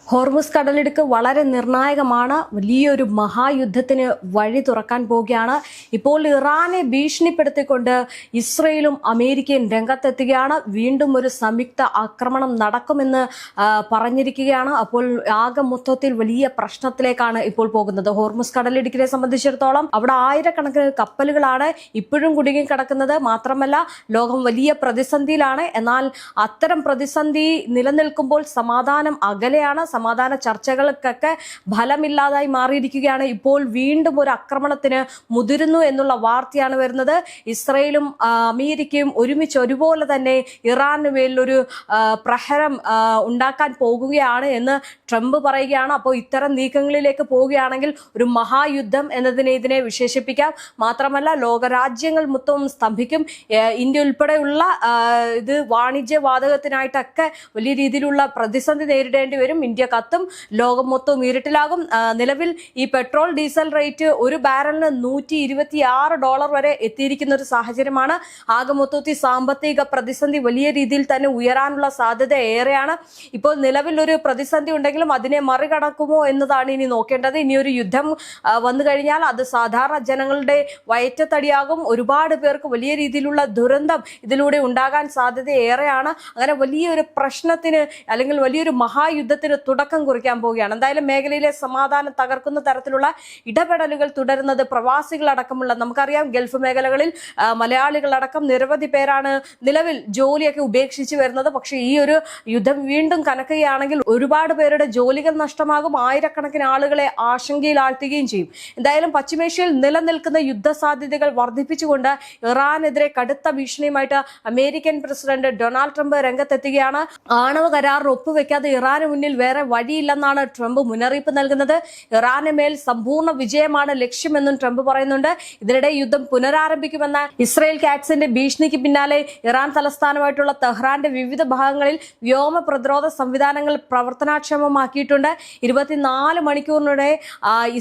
Hormuz കടലിടുക്ക് വളരെ നിർണായകമാണ്. വലിയൊരു മഹായുദ്ധത്തിന് വഴി തുറക്കാൻ പോവുകയാണ്. ഇപ്പോൾ ഇറാനെ ഭീഷണിപ്പെടുത്തിക്കൊണ്ട് ഇസ്രയേലും അമേരിക്കയും രംഗത്തെത്തുകയാണ്. വീണ്ടും ഒരു സംയുക്ത ആക്രമണം നടക്കുമെന്ന് പറഞ്ഞിരിക്കുകയാണ്. അപ്പോൾ ആകെ മൊത്തത്തിൽ വലിയ പ്രശ്നത്തിലേക്കാണ് ഇപ്പോൾ പോകുന്നത്. ഹോർമുസ് കടലിടുക്കിനെ സംബന്ധിച്ചിടത്തോളം അവിടെ ആയിരക്കണക്കിന് കപ്പലുകളാണ് ഇപ്പോഴും കുടുങ്ങി കിടക്കുന്നത്. മാത്രമല്ല ലോകം വലിയ പ്രതിസന്ധിയിലാണ്. എന്നാൽ അത്തരം പ്രതിസന്ധി നിലനിൽക്കുമ്പോൾ സമാധാനം അകലെയാണ്. സമാധാന ചർച്ചകൾക്കൊക്കെ ഫലമില്ലാതായി മാറിയിരിക്കുകയാണ്. ഇപ്പോൾ വീണ്ടും ഒരു ആക്രമണത്തിന് മുതിരുന്നു എന്നുള്ള വാർത്തയാണ് വരുന്നത്. ഇസ്രയേലും അമേരിക്കയും ഒരുപോലെ തന്നെ ഇറാന് മേലൊരു പ്രഹരം ഉണ്ടാക്കാൻ പോകുകയാണ് എന്ന് ട്രംപ് പറയുകയാണ്. അപ്പോൾ ഇത്തരം നീക്കങ്ങളിലേക്ക് പോവുകയാണെങ്കിൽ ഒരു മഹായുദ്ധം എന്നതിനെ ഇതിനെ വിശേഷിപ്പിക്കാം. മാത്രമല്ല ലോകരാജ്യങ്ങൾ മൊത്തം സ്തംഭിക്കും. ഇന്ത്യ ഉൾപ്പെടെയുള്ള ഇത് വാണിജ്യവാതകത്തിനായിട്ടൊക്കെ വലിയ രീതിയിലുള്ള പ്രതിസന്ധി നേരിടേണ്ടി വരും. ഇന്ത്യ കത്തും, ലോകം മൊത്തം ഇരുട്ടിലാകും. നിലവിൽ ഈ പെട്രോൾ ഡീസൽ റേറ്റ് ഒരു ബാരലിന് $126 വരെ എത്തിയിരിക്കുന്ന ഒരു സാഹചര്യമാണ്. ആകെ മൊത്തത്തിൽ സാമ്പത്തിക പ്രതിസന്ധി വലിയ രീതിയിൽ തന്നെ ഉയരാനുള്ള സാധ്യത ഏറെയാണ്. ഇപ്പോൾ നിലവിൽ ഒരു പ്രതിസന്ധി ഉണ്ടെങ്കിലും അതിനെ മറികടക്കുമോ എന്നതാണ് ഇനി നോക്കേണ്ടത്. ഇനിയൊരു യുദ്ധം വന്നു കഴിഞ്ഞാൽ അത് സാധാരണ ജനങ്ങളുടെ വയറ്റത്തടിയാകും. ഒരുപാട് പേർക്ക് വലിയ രീതിയിലുള്ള ദുരന്തം ഇതിലൂടെ ഉണ്ടാകാൻ സാധ്യത ഏറെയാണ്. അങ്ങനെ വലിയൊരു പ്രശ്നത്തിന് അല്ലെങ്കിൽ വലിയൊരു മഹായുദ്ധത്തിന് തുടക്കം കുറിക്കാൻ പോവുകയാണ്. എന്തായാലും മേഖലയിലെ സമാധാനം തകർക്കുന്ന തരത്തിലുള്ള ഇടപെടലുകൾ തുടരുന്നത് പ്രവാസികളടക്കമുള്ള നമുക്കറിയാം ഗൾഫ് മേഖലകളിൽ മലയാളികളടക്കം നിരവധി പേരാണ് നിലവിൽ ജോലിയൊക്കെ ഉപേക്ഷിച്ച് വരുന്നത്. പക്ഷേ ഈ ഒരു യുദ്ധം വീണ്ടും കനക്കുകയാണെങ്കിൽ ഒരുപാട് പേരുടെ ജോലികൾ നഷ്ടമാകും. ആയിരക്കണക്കിന് ആളുകളെ ആശങ്കയിലാഴ്ത്തുകയും ചെയ്യും. എന്തായാലും പശ്ചിമേഷ്യയിൽ നിലനിൽക്കുന്ന യുദ്ധ സാധ്യതകൾ വർദ്ധിപ്പിച്ചുകൊണ്ട് ഇറാനെതിരെ കടുത്ത ഭീഷണിയുമായിട്ട് അമേരിക്കൻ പ്രസിഡന്റ് ഡൊണാൾഡ് ട്രംപ് രംഗത്തെത്തുകയാണ്. ആണവ കരാറിന് ഒപ്പുവെക്കാതെ ഇറാന് മുന്നിൽ വേറെ വഴിയില്ലെന്നാണ് ട്രംപ് മുന്നറിയിപ്പ് നൽകുന്നത്. ഇറാന് മേൽ സമ്പൂർണ്ണ വിജയമാണ് ലക്ഷ്യമെന്നും ട്രംപ് പറയുന്നുണ്ട്. ഇതിനിടെ യുദ്ധം പുനരാരംഭിക്കുമെന്ന ഇസ്രയേൽ കാറ്റ്സിന്റെ ഭീഷണിക്ക് പിന്നാലെ ഇറാൻ തലസ്ഥാനമായിട്ടുള്ള തെഹ്റാന്റെ വിവിധ ഭാഗങ്ങളിൽ വ്യോമ പ്രതിരോധ സംവിധാനങ്ങൾ പ്രവർത്തനക്ഷമമാക്കിയിട്ടുണ്ട്. 24 മണിക്കൂറിനിടെ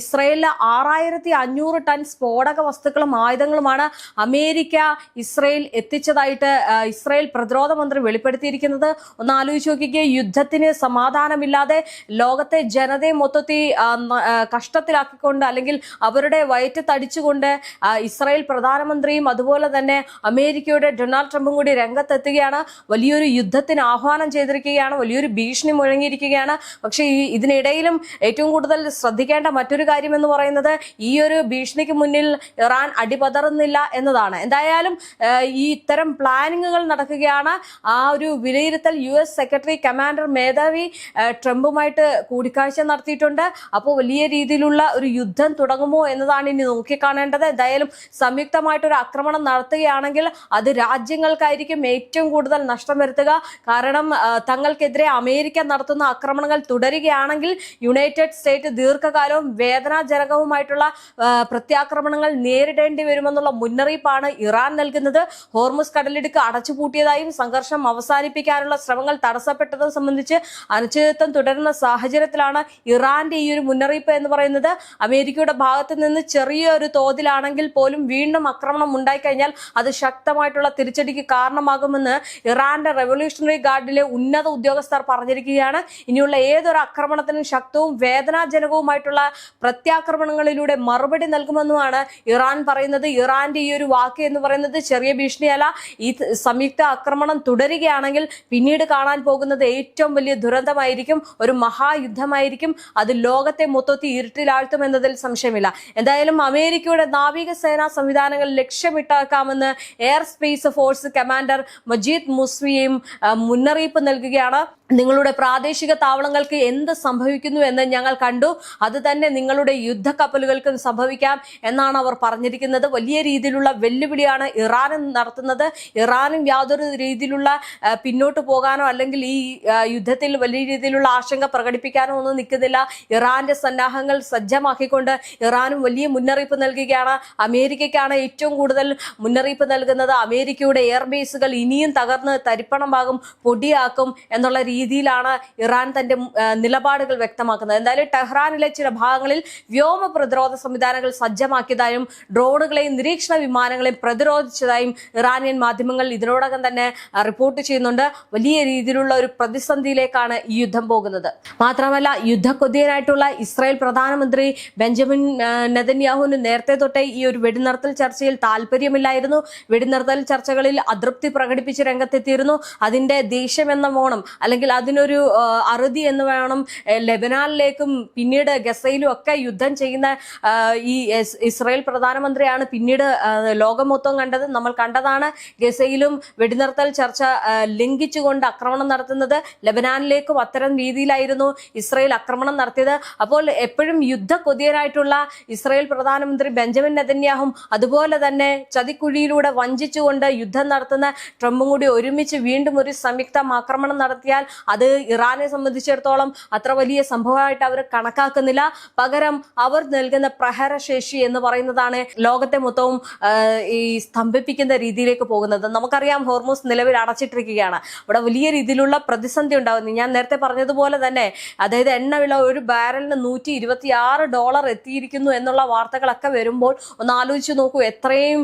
ഇസ്രയേലിലെ 6500 ടൺ സ്ഫോടക വസ്തുക്കളും ആയുധങ്ങളുമാണ് അമേരിക്ക ഇസ്രയേൽ എത്തിച്ചതായിട്ട് ഇസ്രയേൽ പ്രതിരോധ മന്ത്രി വെളിപ്പെടുത്തിയിരിക്കുന്നത്. ഒന്ന് ആലോചിച്ച് നോക്കിക്കേ, യുദ്ധത്തിന് സമാധാനമില്ലാതെ ലോകത്തെ ജനതയെ മൊത്തത്തിൽ കഷ്ടത്തിലാക്കിക്കൊണ്ട് അല്ലെങ്കിൽ അവരുടെ വയറ്റത്തടിച്ചുകൊണ്ട് ഇസ്രായേൽ പ്രധാനമന്ത്രിയും അതുപോലെ തന്നെ അമേരിക്കയുടെ ഡൊണാൾഡ് ട്രംപും കൂടി രംഗത്തെത്തുകയാണ്. വലിയൊരു യുദ്ധത്തിന് ആഹ്വാനം ചെയ്തിരിക്കുകയാണ്. വലിയൊരു ഭീഷണി മുഴങ്ങിയിരിക്കുകയാണ്. പക്ഷേ ഇതിനിടയിലും ഏറ്റവും കൂടുതൽ ശ്രദ്ധിക്കേണ്ട മറ്റൊരു കാര്യം എന്ന് പറയുന്നത് ഈ ഒരു ഭീഷണിക്ക് മുന്നിൽ ഇറാൻ അടിപതറുന്നില്ല എന്നതാണ്. എന്തായാലും ഈ ഇത്തരം പ്ലാനിങ്ങുകൾ നടക്കുകയാണ്. ആ ഒരു വിലയിരുത്തൽ US സെക്രട്ടറി കമാൻഡർ മേധാവി ട്രംപുമായിട്ട് കൂടിക്കാഴ്ച നടത്തിയിട്ടുണ്ട്. അപ്പോൾ വലിയ രീതിയിലുള്ള ഒരു യുദ്ധം തുടങ്ങുമോ എന്നതാണ് ഇനി നോക്കിക്കാണേണ്ടത്. എന്തായാലും സംയുക്തമായിട്ടൊരു ആക്രമണം നടത്തുകയാണെങ്കിൽ അത് രാജ്യങ്ങൾക്കായിരിക്കും ഏറ്റവും കൂടുതൽ നഷ്ടം വരുത്തുക. കാരണം തങ്ങൾക്കെതിരെ അമേരിക്ക നടത്തുന്ന ആക്രമണങ്ങൾ തുടരുകയാണെങ്കിൽ യുണൈറ്റഡ് സ്റ്റേറ്റ് ദീർഘകാലവും വേദനാജനകവുമായിട്ടുള്ള പ്രത്യാക്രമണങ്ങൾ നേരിടേണ്ടി വരുമെന്നുള്ള മുന്നറിയിപ്പാണ് ഇറാൻ നൽകുന്നത്. ഹോർമുസ് കടലിടുക്ക് അടച്ചുപൂട്ടിയതായും സംഘർഷം അവസാനിപ്പിക്കാനുള്ള ശ്രമങ്ങൾ തടസ്സപ്പെട്ടതും സംബന്ധിച്ച് അനിശ്ചിതത്വം തുടരുന്ന സാഹചര്യത്തിലാണ് ഇറാന്റെ ഈ ഒരു മുന്നറിയിപ്പ് എന്ന് പറയുന്നത്. അമേരിക്കയുടെ ഭാഗത്ത് നിന്ന് ചെറിയൊരു തോതിലാണെങ്കിൽ പോലും വീണ്ടും ആക്രമണം ഉണ്ടായിക്കഴിഞ്ഞാൽ അത് ശക്തമായിട്ടുള്ള തിരിച്ചടിക്ക് കാരണമാകുമെന്ന് ഇറാന്റെ റവല്യൂഷണറി ഗാർഡിലെ ഉന്നത ഉദ്യോഗസ്ഥർ പറഞ്ഞിരിക്കുകയാണ്. ഇനിയുള്ള ഏതൊരു ആക്രമണത്തിനും ശക്തവും വേദനാജനകവുമായിട്ടുള്ള പ്രത്യാക്രമണങ്ങളിലൂടെ മറുപടി നൽകുമെന്നുമാണ് ഇറാൻ പറയുന്നത്. ഇറാന്റെ ഈ ഒരു വാക്ക് എന്ന് പറയുന്നത് ചെറിയ ഭീഷണിയല്ല. ഈ സംയുക്ത ആക്രമണം തുടരുകയാണെങ്കിൽ പിന്നീട് കാണാൻ പോകുന്നത് ഏറ്റവും വലിയ ദുരന്തമായിരിക്കും, ഒരു മഹായുദ്ധമായിരിക്കും. അത് ലോകത്തെ മൊത്തത്തിൽ ഇരുട്ടിലാഴ്ത്തും എന്നതിൽ സംശയമില്ല. എന്തായാലും അമേരിക്കയുടെ നാവികസേനാ സംവിധാനങ്ങൾ ലക്ഷ്യമിട്ടാക്കാമെന്ന് air space force commander Majid മുസ്വിയും മുന്നറിയിപ്പ് നൽകുകയാണ്. നിങ്ങളുടെ പ്രാദേശിക താവളങ്ങൾക്ക് എന്ത് സംഭവിക്കുന്നു എന്ന് ഞങ്ങൾ കണ്ടു, അത് തന്നെ നിങ്ങളുടെ യുദ്ധക്കപ്പലുകൾക്കും സംഭവിക്കാം എന്നാണ് അവർ പറഞ്ഞിരിക്കുന്നത്. വലിയ രീതിയിലുള്ള വെല്ലുവിളിയാണ് ഇറാനും നടത്തുന്നത്. ഇറാനും യാതൊരു രീതിയിലുള്ള പിന്നോട്ട് പോകാനോ അല്ലെങ്കിൽ ഈ യുദ്ധത്തിൽ വലിയ രീതിയിലുള്ള ആശങ്ക പ്രകടിപ്പിക്കാനോ ഒന്നും നിൽക്കുന്നില്ല. ഇറാന്റെ സന്നാഹങ്ങൾ സജ്ജമാക്കിക്കൊണ്ട് ഇറാനും വലിയ മുന്നറിയിപ്പ് നൽകുകയാണ്. അമേരിക്കയ്ക്കാണ് ഏറ്റവും കൂടുതൽ മുന്നറിയിപ്പ് നൽകുന്നത്. അമേരിക്കയുടെ എയർബേസുകൾ ഇനിയും തകർന്ന് തരിപ്പണമാകും, പൊടിയാക്കും എന്നുള്ള രീതിയിലാണ് ഇറാൻ തന്റെ നിലപാടുകൾ വ്യക്തമാക്കുന്നത്. എന്തായാലും ടെഹ്റാനിലെ ചില ഭാഗങ്ങളിൽ വ്യോമ പ്രതിരോധ സംവിധാനങ്ങൾ സജ്ജമാക്കിയതായും ഡ്രോണുകളെയും നിരീക്ഷണ വിമാനങ്ങളെയും പ്രതിരോധിച്ചതായും ഇറാനിയൻ മാധ്യമങ്ങൾ ഇതിനോടകം തന്നെ റിപ്പോർട്ട് ചെയ്യുന്നുണ്ട്. വലിയ രീതിയിലുള്ള ഒരു പ്രതിസന്ധിയിലേക്കാണ് ഈ യുദ്ധം പോകുന്നത്. പോകുന്നത്. മാത്രമല്ല യുദ്ധക്കൊതിയനായിട്ടുള്ള ഇസ്രായേൽ പ്രധാനമന്ത്രി ബെഞ്ചമിൻ നെതന്യാഹുവിന് നേരത്തെ തൊട്ടേ ഈ ഒരു വെടിനിർത്തൽ ചർച്ചയിൽ താല്പര്യമില്ലായിരുന്നു. വെടിനിർത്തൽ ചർച്ചകളിൽ അതൃപ്തി പ്രകടിപ്പിച്ച് രംഗത്തെത്തിയിരുന്നു. അതിന്റെ ദേഷ്യം എന്ന വേണം, അല്ലെങ്കിൽ അതിനൊരു അറുതി എന്ന് വേണം, ലെബനാനിലേക്കും പിന്നീട് ഗസയിലും ഒക്കെ യുദ്ധം ചെയ്യുന്ന ഈ ഇസ്രായേൽ പ്രധാനമന്ത്രിയാണ് പിന്നീട് ലോകം മൊത്തം കണ്ടത്. നമ്മൾ കണ്ടതാണ് ഗസയിലും വെടിനിർത്തൽ ചർച്ച ലംഘിച്ചുകൊണ്ട് ആക്രമണം നടത്തുന്നത്. ലെബനാനിലേക്കും അത്തരം രീതിയിലായിരുന്നു ഇസ്രായേൽ ആക്രമണം നടത്തിയത്. അപ്പോൾ എപ്പോഴും യുദ്ധക്കൊതിയനായിട്ടുള്ള ഇസ്രായേൽ പ്രധാനമന്ത്രി ബെഞ്ചമിൻ നെതന്യാഹും അതുപോലെ തന്നെ ചതിക്കുഴിയിലൂടെ വഞ്ചിച്ചുകൊണ്ട് യുദ്ധം നടത്തുന്ന ട്രംപും കൂടി ഒരുമിച്ച് വീണ്ടും ഒരു സംയുക്ത ആക്രമണം നടത്തിയാൽ അത് ഇറാനെ സംബന്ധിച്ചിടത്തോളം അത്ര വലിയ സംഭവമായിട്ട് അവർ കണക്കാക്കുന്നില്ല. പകരം അവർ നൽകുന്ന പ്രഹരശേഷി എന്ന് പറയുന്നതാണ് ലോകത്തെ മൊത്തവും ഈ സ്തംഭിപ്പിക്കുന്ന രീതിയിലേക്ക് പോകുന്നത്. നമുക്കറിയാം, ഹോർമൂസ് നിലവിൽ അടച്ചിട്ടിരിക്കുകയാണ്. അവിടെ വലിയ രീതിയിലുള്ള പ്രതിസന്ധി ഉണ്ടാകുന്നു. ഞാൻ നേരത്തെ പറഞ്ഞതുപോലെ തന്നെ, അതായത് എണ്ണവില ഒരു ബാരലിന് $126 എത്തിയിരിക്കുന്നു എന്നുള്ള വാർത്തകളൊക്കെ വരുമ്പോൾ ഒന്ന് ആലോചിച്ച് നോക്കൂ, എത്രയും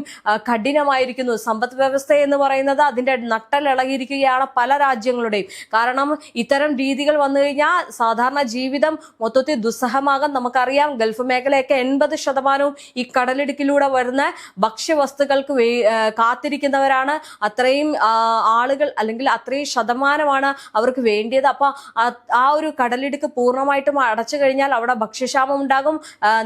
കഠിനമായിരിക്കുന്നു സമ്പദ് വ്യവസ്ഥ എന്ന് പറയുന്നത്. അതിന്റെ നട്ടലിളകിയിരിക്കുകയാണ് പല രാജ്യങ്ങളുടെയും. കാരണം ഇത്തരം രീതികൾ വന്നു കഴിഞ്ഞാൽ സാധാരണ ജീവിതം മൊത്തത്തിൽ ദുസ്സഹമാകാൻ നമുക്കറിയാം. ഗൾഫ് മേഖലയൊക്കെ 80% ഈ കടലിടുക്കിലൂടെ വരുന്ന ഭക്ഷ്യവസ്തുക്കൾക്ക് കാത്തിരിക്കുന്നവരാണ്. അത്രയും ആളുകൾ, അല്ലെങ്കിൽ അത്രയും ശതമാനമാണ് അവർക്ക് വേണ്ടിയത്. അപ്പൊ ആ ഒരു കടലിടുക്ക് പൂർണ്ണമായിട്ടും അടച്ചു കഴിഞ്ഞാൽ അവിടെ ഭക്ഷ്യക്ഷാമം ഉണ്ടാകും.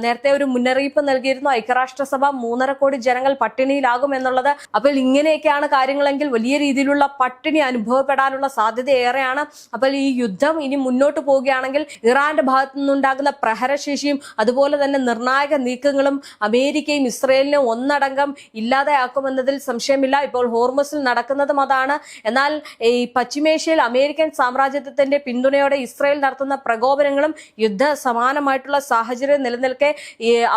നേരത്തെ ഒരു മുന്നറിയിപ്പ് നൽകിയിരുന്നു ഐക്യരാഷ്ട്രസഭ, 3.5 കോടി ജനങ്ങൾ പട്ടിണിയിലാകും എന്നുള്ളത്. അപ്പോൾ ഇങ്ങനെയൊക്കെയാണ് കാര്യങ്ങളെങ്കിൽ വലിയ രീതിയിലുള്ള പട്ടിണി അനുഭവപ്പെടാനുള്ള സാധ്യത ഏറെയാണ്. അപ്പോൾ ഈ യുദ്ധം ഇനി മുന്നോട്ട് പോവുകയാണെങ്കിൽ ഇറാന്റെ ഭാഗത്തു നിന്നുണ്ടാകുന്ന പ്രഹരശേഷിയും അതുപോലെ തന്നെ നിർണായക നീക്കങ്ങളും അമേരിക്കയും ഇസ്രയേലിനെ ഒന്നടങ്കം ഇല്ലാതെയാക്കുമെന്നതിൽ സംശയമില്ല. ഇപ്പോൾ ഹോർമസിൽ നടക്കുന്നതും അതാണ്. എന്നാൽ ഈ പശ്ചിമേഷ്യയിൽ അമേരിക്കൻ സാമ്രാജ്യത്വത്തിന്റെ പിന്തുണയോടെ ഇസ്രയേൽ നടത്തുന്ന പ്രകോപനങ്ങളും യുദ്ധ സമാനമായിട്ടുള്ള സാഹചര്യം നിലനിൽക്കെ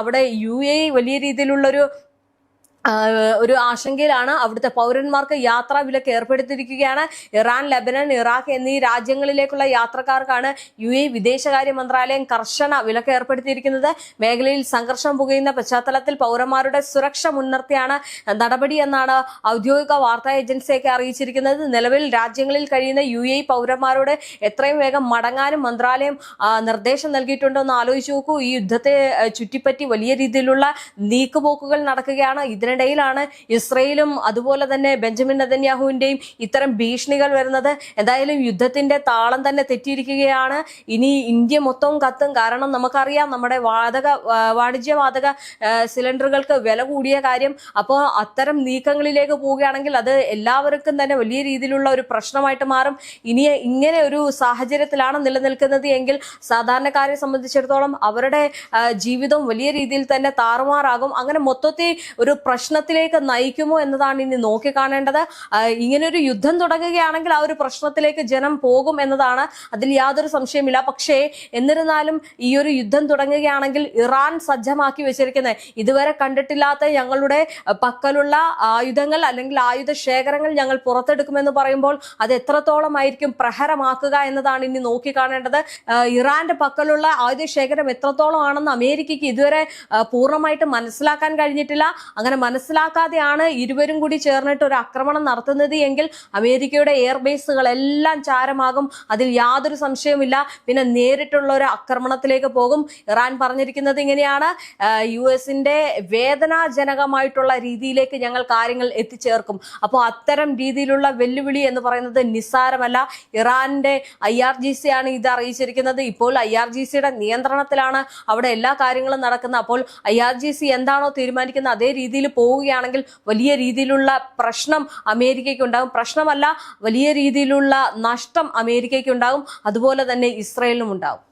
അവിടെ UAE വലിയ രീതിയിലുള്ളൊരു ആശങ്കയിലാണ്. അവിടുത്തെ പൗരന്മാർക്ക് യാത്രാ വിലക്ക് ഏർപ്പെടുത്തിയിരിക്കുകയാണ്. ഇറാൻ, ലെബനൻ, ഇറാഖ് എന്നീ രാജ്യങ്ങളിലേക്കുള്ള യാത്രക്കാർക്കാണ് UAE വിദേശകാര്യ മന്ത്രാലയം കർശന വിലക്ക് ഏർപ്പെടുത്തിയിരിക്കുന്നത്. മേഖലയിൽ സംഘർഷം പുകയുന്ന പശ്ചാത്തലത്തിൽ പൗരന്മാരുടെ സുരക്ഷ മുൻനിർത്തിയാണ് നടപടി എന്നാണ് ഔദ്യോഗിക വാർത്താ ഏജൻസിയൊക്കെ അറിയിച്ചിരിക്കുന്നത്. നിലവിൽ രാജ്യങ്ങളിൽ കഴിയുന്ന UAE പൗരന്മാരോട് എത്രയും വേഗം മടങ്ങാനും മന്ത്രാലയം നിർദ്ദേശം നൽകിയിട്ടുണ്ടോ എന്ന് ആലോചിച്ച് നോക്കൂ. ഈ യുദ്ധത്തെ ചുറ്റിപ്പറ്റി വലിയ രീതിയിലുള്ള നീക്കുപോക്കുകൾ നടക്കുകയാണ്. ഇതിനിടയിലാണ് ഇസ്രയേലും അതുപോലെ തന്നെ ബെഞ്ചമിൻ നെതന്യാഹുവിന്റെയും ഇത്തരം ഭീഷണികൾ വരുന്നത്. എന്തായാലും യുദ്ധത്തിന്റെ താളം തന്നെ തെറ്റിയിരിക്കുകയാണ്. ഇനി ഇന്ത്യ മൊത്തവും കത്തും. കാരണം നമുക്കറിയാം, നമ്മുടെ വാണിജ്യവാതക സിലിണ്ടറുകൾക്ക് വില കൂടിയ കാര്യം. അപ്പോൾ അത്തരം നീക്കങ്ങളിലേക്ക് പോവുകയാണെങ്കിൽ അത് എല്ലാവർക്കും തന്നെ വലിയ രീതിയിലുള്ള ഒരു പ്രശ്നമായിട്ട് മാറും. ഇനി ഇങ്ങനെ ഒരു സാഹചര്യത്തിലാണ് നിലനിൽക്കുന്നത് എങ്കിൽ സാധാരണക്കാരെ സംബന്ധിച്ചിടത്തോളം അവരുടെ ജീവിതം വലിയ രീതിയിൽ തന്നെ താറുമാറാകും. അങ്ങനെ മൊത്തത്തിൽ ഒരു പ്രശ്നത്തിലേക്ക് നയിക്കുമോ എന്നതാണ് ഇനി നോക്കിക്കാണേണ്ടത്. ഇങ്ങനൊരു യുദ്ധം തുടങ്ങുകയാണെങ്കിൽ ആ ഒരു പ്രശ്നത്തിലേക്ക് ജനം പോകും എന്നതാണ്, അതിൽ യാതൊരു സംശയമില്ല. പക്ഷേ എന്നിരുന്നാലും ഈ ഒരു യുദ്ധം തുടങ്ങുകയാണെങ്കിൽ ഇറാൻ സജ്ജമാക്കി വെച്ചിരിക്കുന്ന ഇതുവരെ കണ്ടിട്ടില്ലാത്ത ഞങ്ങളുടെ പക്കലുള്ള ആയുധങ്ങൾ അല്ലെങ്കിൽ ആയുധ ശേഖരങ്ങൾ ഞങ്ങൾ പുറത്തെടുക്കുമെന്ന് പറയുമ്പോൾ അത് എത്രത്തോളമായിരിക്കും പ്രഹരമാക്കുക എന്നതാണ് ഇനി നോക്കിക്കാണേണ്ടത്. ഇറാന്റെ പക്കലുള്ള ആയുധ ശേഖരം എത്രത്തോളം ആണെന്ന് അമേരിക്കയ്ക്ക് ഇതുവരെ പൂർണ്ണമായിട്ട് മനസ്സിലാക്കാൻ കഴിഞ്ഞിട്ടില്ല. അങ്ങനെ മനസ്സിലാക്കാതെയാണ് ഇരുവരും കൂടി ചേർന്നിട്ട് ഒരു ആക്രമണം നടത്തുന്നത് എങ്കിൽ അമേരിക്കയുടെ എയർബേസുകളെല്ലാം ചാരമാകും, അതിൽ യാതൊരു സംശയവുമില്ല. പിന്നെ നേരിട്ടുള്ള ഒരു ആക്രമണത്തിലേക്ക് പോകും. ഇറാൻ പറഞ്ഞിരിക്കുന്നത് ഇങ്ങനെയാണ്, US-ന്റെ വേദനാജനകമായിട്ടുള്ള രീതിയിലേക്ക് ഞങ്ങൾ കാര്യങ്ങൾ എത്തിച്ചേർക്കും. അപ്പോൾ അത്തരം രീതിയിലുള്ള വെല്ലുവിളി എന്ന് പറയുന്നത് നിസ്സാരമല്ല. ഇറാന്റെ IRGC ആണ് ഇത് അറിയിച്ചിരിക്കുന്നത്. ഇപ്പോൾ IRGCയുടെ നിയന്ത്രണത്തിലാണ് അവിടെ എല്ലാ കാര്യങ്ങളും നടക്കുന്നത്. അപ്പോൾ IRGC എന്താണോ തീരുമാനിക്കുന്നത് അതേ രീതിയിൽ പോവുകയാണെങ്കിൽ വലിയ രീതിയിലുള്ള പ്രശ്നം അമേരിക്കയ്ക്ക് ഉണ്ടാകും. പ്രശ്നമല്ല, വലിയ രീതിയിലുള്ള നഷ്ടം അമേരിക്കയ്ക്ക് ഉണ്ടാകും. അതുപോലെ തന്നെ ഇസ്രയേലിനും ഉണ്ടാകും.